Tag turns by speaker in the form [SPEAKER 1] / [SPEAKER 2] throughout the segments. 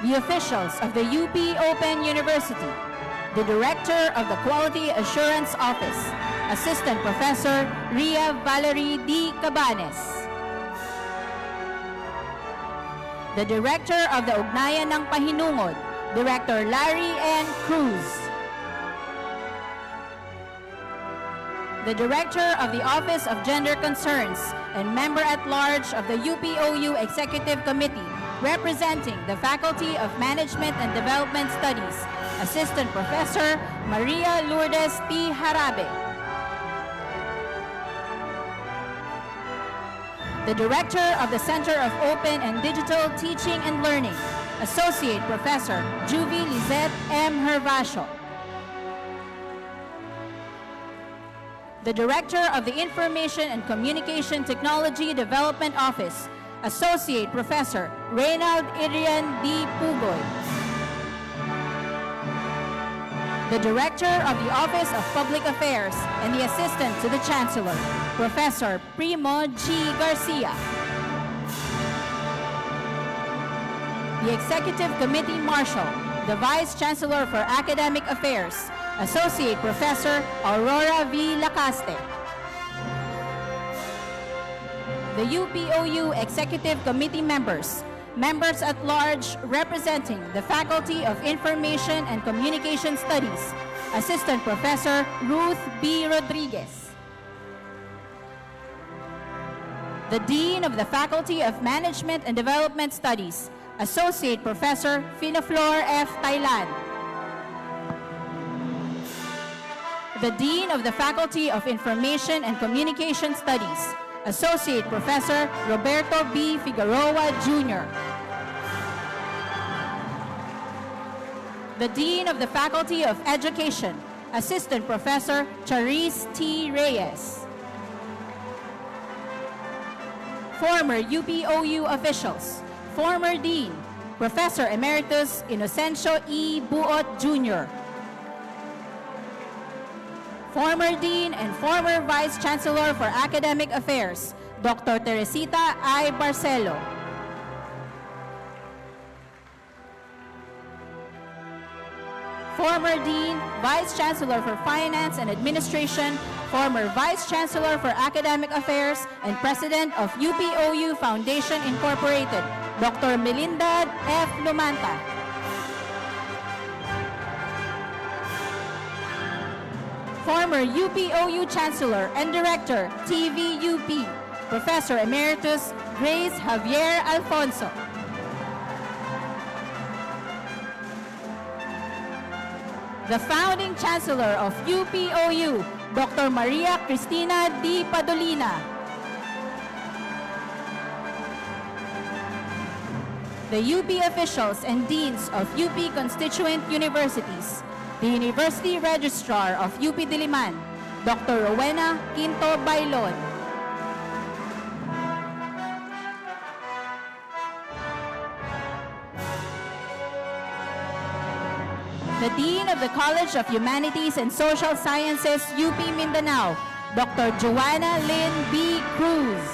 [SPEAKER 1] the officials of the UP Open University, the Director of the Quality Assurance Office, Assistant Professor Ria Valerie D. Cabanes, the Director of the Ugnayan ng Pahinungod, Director Larry N. Cruz, the Director of the Office of Gender Concerns and Member-at-Large of the UPOU Executive Committee, representing the Faculty of Management and Development Studies, Assistant Professor Maria Lourdes T. Harabe, the Director of the Center of Open and Digital Teaching and Learning, Associate Professor Juvie Lizette M. Hervasio, the Director of the Information and Communication Technology Development Office, Associate Professor Reynald Irian D. Pugoy, the Director of the Office of Public Affairs and the Assistant to the Chancellor, Professor Primo G. Garcia, the Executive Committee Marshal, the Vice Chancellor for Academic Affairs, Associate Professor Aurora V. Lacaste, the UPOU Executive Committee members, members at large representing the Faculty of Information and Communication Studies, Assistant Professor Ruth B. Rodriguez, the Dean of the Faculty of Management and Development Studies, Associate Professor Filaflor F. Tailan, the Dean of the Faculty of Information and Communication Studies, Associate Professor Roberto B. Figueroa, Jr., the Dean of the Faculty of Education, Assistant Professor Charis T. Reyes, former UPOU officials, former Dean, Professor Emeritus Inocencio E. Buot, Jr., former Dean and former Vice Chancellor for Academic Affairs, Dr. Teresita I. Barcelo, former Dean, Vice Chancellor for Finance and Administration, former Vice Chancellor for Academic Affairs, and President of UPOU Foundation Incorporated, Dr. Melinda F. Lumanta, former UPOU Chancellor and Director, TVUP, Professor Emeritus Grace Javier Alfonso, the founding Chancellor of UPOU, Dr. Maria Cristina D. Padolina, the UP officials and deans of UP constituent universities, the University Registrar of UP Diliman, Dr. Rowena Quinto Bailon, the Dean of the College of Humanities and Social Sciences, UP Mindanao, Dr. Joanna Lynn B. Cruz,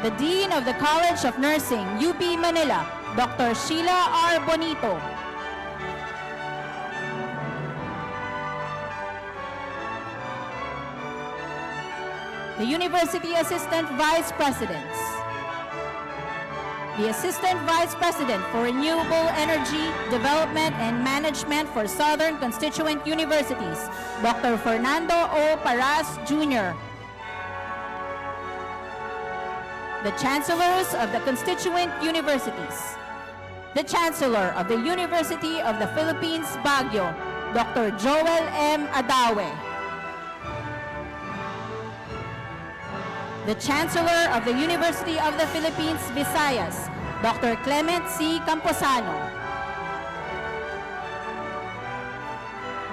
[SPEAKER 1] the Dean of the College of Nursing, UP Manila, Dr. Sheila R. Bonito, the University Assistant Vice Presidents, the Assistant Vice President for Renewable Energy Development and Management for Southern Constituent Universities, Dr. Fernando O. Paras, Jr., the Chancellors of the Constituent Universities, the Chancellor of the University of the Philippines, Baguio, Dr. Joel M. Adawe, the Chancellor of the University of the Philippines, Visayas, Dr. Clement C. Camposano,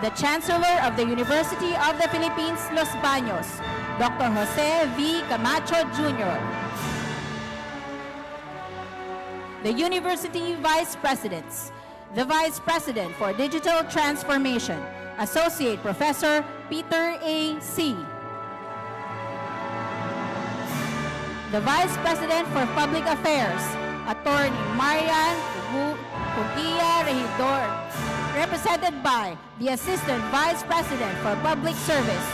[SPEAKER 1] the Chancellor of the University of the Philippines, Los Baños, Dr. Jose V. Camacho, Jr., the University Vice Presidents, the Vice President for Digital Transformation, Associate Professor Peter A. C., the Vice President for Public Affairs, Attorney Marian Pugia Regidor, represented by the Assistant Vice President for Public Service,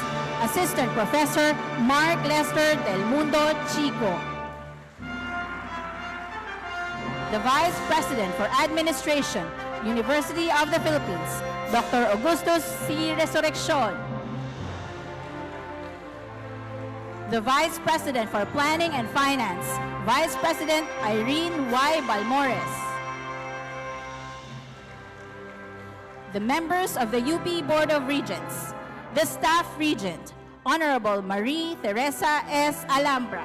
[SPEAKER 1] Assistant Professor Mark Lester Del Mundo Chico. The Vice President for Administration, University of the Philippines, Dr. Augustus C. Resurreccion. The Vice President for Planning and Finance, Vice President Irene Y. Balmores. The members of the UP Board of Regents, the Staff Regent, Honorable Marie Teresa S. Alhambra.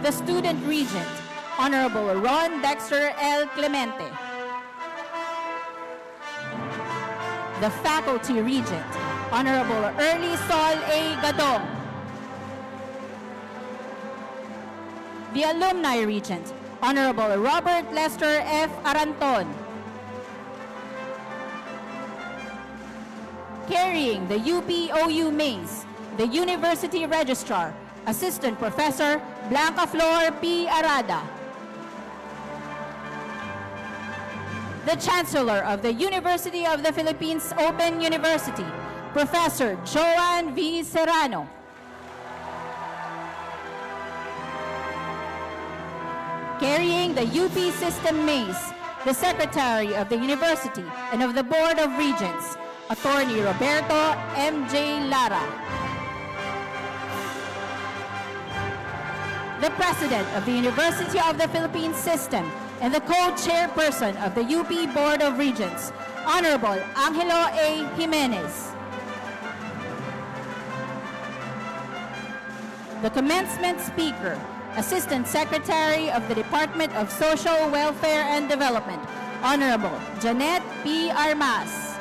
[SPEAKER 1] The Student Regent, Honorable Ron Dexter L. Clemente. The Faculty Regent, Honorable Early Sol A. Gadong. The Alumni Regent, Honorable Robert Lester F. Aranton. Carrying the UP-OU Maze, the University Registrar, Assistant Professor Blanca Flor P. Arada. The Chancellor of the University of the Philippines Open University, Professor Joan V. Serrano. Carrying the UP System Maze, the Secretary of the University and of the Board of Regents, Attorney Roberto M.J. Lara. The President of the University of the Philippines System and the co-chairperson of the UP Board of Regents, Honorable Angelo A. Jimenez. The commencement speaker, Assistant Secretary of the Department of Social Welfare and Development, Honorable Janet P. Armas.